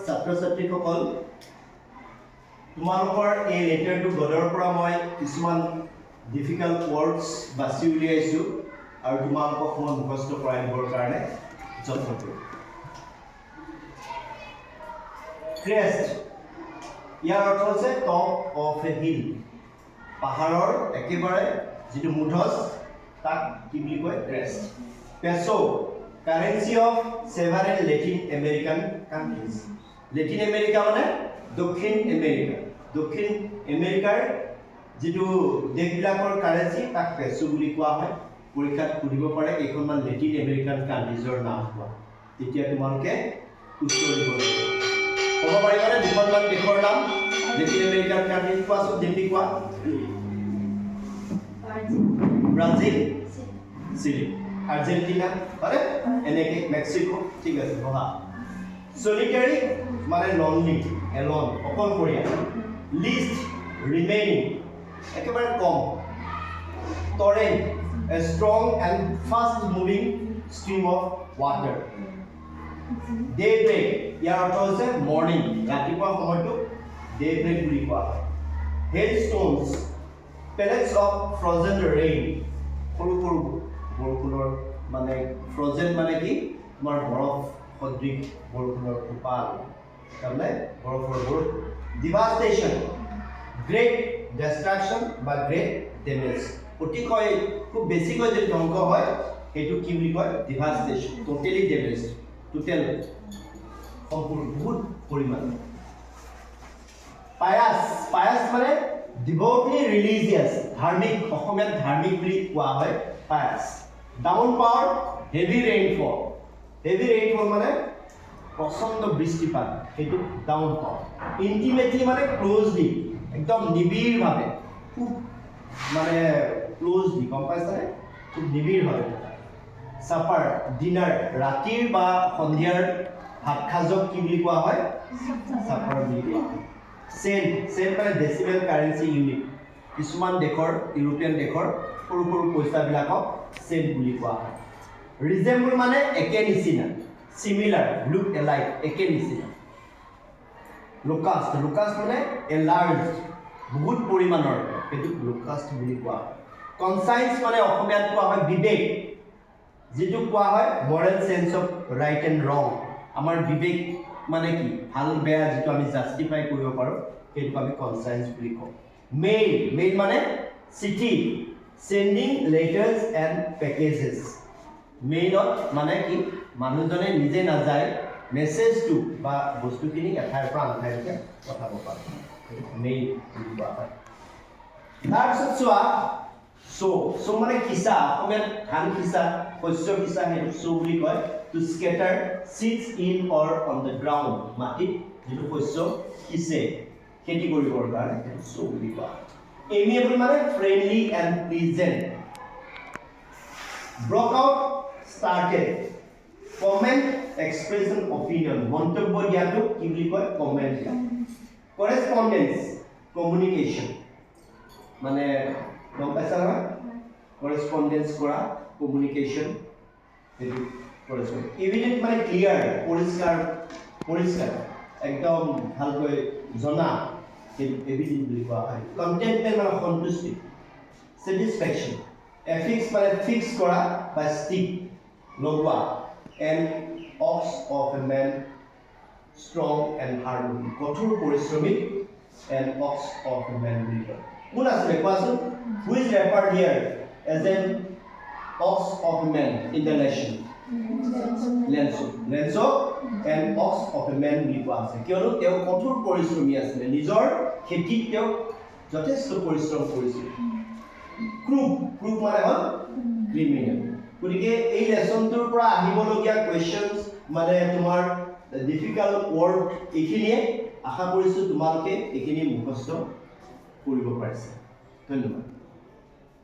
ছাত্ৰ ছাত্ৰীসকল তোমালোকৰ এই লেটাৰ টু গডৰ পৰা মই কিছুমান ডিফিকাল্ট ৱৰ্ডছ বাছি উলিয়াইছো আৰু তোমালোকক মই মুখস্থ কৰাই দিবৰ কাৰণে যত্ন কৰিম। ক্ৰেষ্ট ইয়াৰ অৰ্থ হৈছে টপ অফ এ হিল, পাহাৰৰ একেবাৰে যিটো মুধচ তাক কি বুলি কয় crest. Peso currency of several Latin American countries. Latin America মানে দক্ষিণ আমেৰিকা, দক্ষিণ আমেৰিকাৰ যিটো দেশবিলাকৰ কাৰেন্সি তাক পেছো বুলি কোৱা হয়। পৰীক্ষাত সুধিব পাৰে এইখনমান লেটিন আমেৰিকান কান্ট্ৰিজৰ নাম কোৱা, তেতিয়া তোমালোকে উত্তৰ দিব লাগিব। ক'ব পাৰিবানে দুখনমান দেশৰ নাম লেটিন আমেৰিকান কান্ট্ৰিজ? কোৱাচোন দিল্লী কোৱা। ব্ৰাজিল, চিলি, আৰ্জেণ্টিনা, হয়নে? এনেকৈ মেক্সিকো। ঠিক আছে বহা। সলিটাৰী মানে লনলি, এলন, অকলশৰীয়া। লিষ্ট ৰিমেইনিং একেবাৰে কম। Torrent a strong and fast moving stream of water. Daybreak ইয়াৰ অৰ্থ হৈছে মৰ্ণিং, ৰাতিপুৱা সময়টোক ডে ব্ৰেক বুলি কোৱা হয়। হেল ষ্ট'নছ পেলেটছ অফ ফ্ৰজেন ৰেইন, সৰু সৰু বৰষুণৰ মানে ফ্ৰজেন মানে কি তোমাৰ বৰফ সদৃশ বৰষুণৰ টোপাল, তাৰমানে বৰফৰ বৰষুণ। ডিভাষ্টেশ্যন গ্ৰেট ডিষ্ট্ৰাকশ্যন বা গ্ৰেট ডেমেজ, অতিশয় খুব বেছিকৈ যদি ধ্বংস হয় সেইটো কি বুলি কয় ডিভাষ্টেশ্যন। টোটেলি ডেমেজ, টোটেল সম্পূৰ্ণ বহুত পৰিমাণে। পায়াছ, পায়াছ মানে ডিভ'টলি ৰিলিজিয়াছ, ধাৰ্মিক, অসমীয়াত ধাৰ্মিক বুলি কোৱা হয় pious. Downpour heavy rainfall, heavy rainfall মানে প্ৰচণ্ড বৃষ্টিপাত, সেইটো ডাউন পাৱাৰ। ইণ্টিমেটলি মানে ক্ল'জলি, একদম নিবিড়ভাৱে, খুব মানে ক্ল'জলি, গম পাইছানে? খুব নিবিড়ভাৱে। ছাপাৰ ডিনাৰ, ৰাতিৰ বা সন্ধিয়াৰ ভাত সাজক কি বুলি কোৱা হয়? ছাপাৰ বুলি কোৱা হয়। চেণ্ট, চেণ্ট মানে ডেচিমেল কাৰেন্সি ইউনিট। কিছুমান দেশৰ, ইউৰোপীয়ান দেশৰ সৰু সৰু পইচাবিলাকক চেণ্ট বুলি কোৱা হয়। ৰিজেম্বল মানে একে নিচিনা, চিমিলাৰ, লুক এলাইক, একে নিচিনা। লোকাষ্ট, লোকাষ্ট মানে এলাৰ্জ, বহুত পৰিমাণৰ, সেইটোক লোকাষ্ট বুলি কোৱা হয়। কনচাইন্স মানে অসমীয়াত কোৱা হয় বিবেক, যিটো কোৱা হয় moral sense of right and wrong. আমাৰ বিবেক মানে কি ভাল বেয়া যিটো আমি জাষ্টিফাই কৰিব পাৰোঁ সেইটোক আমি কনচাইন্স বুলি কওঁ। মেইল, মেইল মানে চিঠি, চেণ্ডিং লেটাৰ্ছ এণ্ড পেকেজেছ। মেইলত মানে কি মানুহজনে নিজে নাযায়, মেছেজটো বা বস্তুখিনি এঠাইৰ পৰা আন ঠাইলৈকে পঠাব পাৰে, মেইল বুলি কোৱা হয়। তাৰপিছত চোৱা চ' মানে সিঁচা, অসমীয়াত ধান সিঁচা, শস্য সিঁচা, সেইটো চ' বুলি কয়। To scatter seeds in or on the ground, মাটিত যিটো শস্য সিঁচে খেতি কৰিবৰ কাৰণে, সেইটো চ' বুলি কোৱা হয়। এমিয়েবল মানে friendly and pleasant. Broke out started, comment expression opinion, মন্তব্য দিয়াটো কি বুলি কয় কমেন্ট দিয়া। correspondence communication মানে গম পাইছা না? correspondence কৰা, communication, সেইটো correspondence। evident মানে clear, পৰিষ্কাৰ, পৰিষ্কাৰ, একদম ভালকৈ জনা, সেইটো evident বুলি কোৱা হয়। contentment মানে সন্তুষ্টি, satisfaction। affix মানে fix কৰা বা stick, লগোৱা। and ox of a man strong and hardworking, কঠোৰ পৰিশ্ৰমী, and ox of a man বুলি কয়। কোন আছিলে কোৱাচোন? who is referred here as an ox of a man in the nation? Lencho, Lencho and ox of a man বুলি কোৱা আছে কিয়নো তেওঁ কঠোৰ পৰিশ্ৰমী আছিলে, নিজৰ খেতিত তেওঁ যথেষ্ট পৰিশ্ৰম কৰিছিল। ক্ৰুক, ক্ৰুক মানে হ'ল ক্ৰিমিনেল। গতিকে এই লেচনটোৰ পৰা আহিবলগীয়া কুৱেশ্যনছ মানে তোমাৰ ডিফিকাল্ট ৱৰ্ড এইখিনিয়ে। আশা কৰিছোঁ তোমালোকে এইখিনি মুখস্থ কৰিব পাৰিছা। ধন্যবাদ।